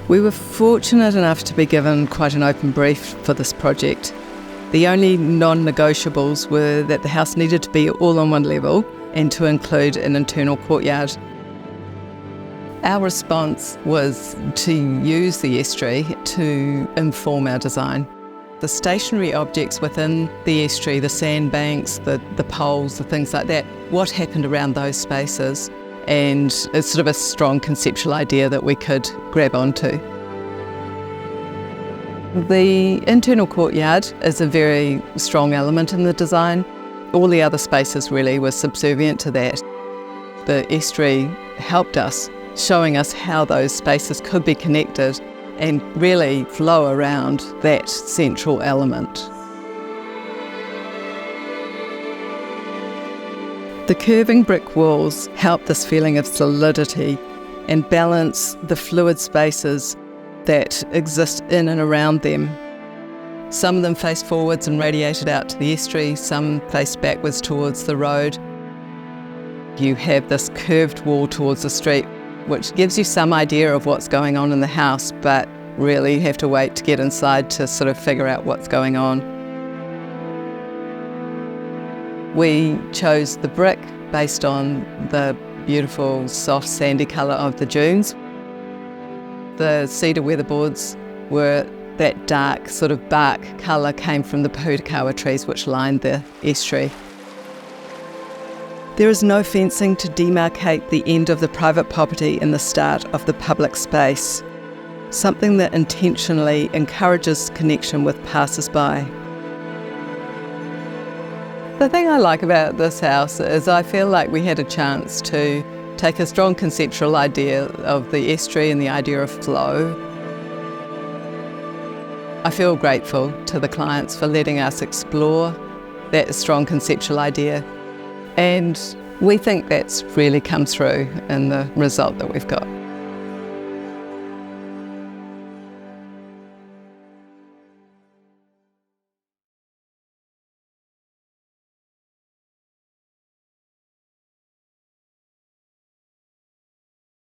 We were fortunate enough to be given quite an open brief for this project. The only non-negotiables were that the house needed to be all on one level and to include an internal courtyard. Our response was to use the estuary to inform our design. The stationary objects within the estuary, the sandbanks, the poles, the things like that, what happened around those spaces, and it's sort of a strong conceptual idea that we could grab onto. The internal courtyard is a very strong element in the design. All the other spaces really were subservient to that. The estuary helped us, showing us how those spaces could be connected and really flow around that central element. The curving brick walls help this feeling of solidity and balance the fluid spaces that exist in and around them. Some of them face forwards and radiated out to the estuary, some face backwards towards the road. You have this curved wall towards the street, which gives you some idea of what's going on in the house, but really you have to wait to get inside to sort of figure out what's going on. We chose the brick based on the beautiful soft sandy colour of the dunes. The cedar weatherboards were that dark sort of bark colour came from the pōhutukawa trees which lined the estuary. There is no fencing to demarcate the end of the private property and the start of the public space, something that intentionally encourages connection with passers-by. The thing I like about this house is I feel like we had a chance to take a strong conceptual idea of the estuary and the idea of flow. I feel grateful to the clients for letting us explore that strong conceptual idea. And we think that's really come through in the result that we've got.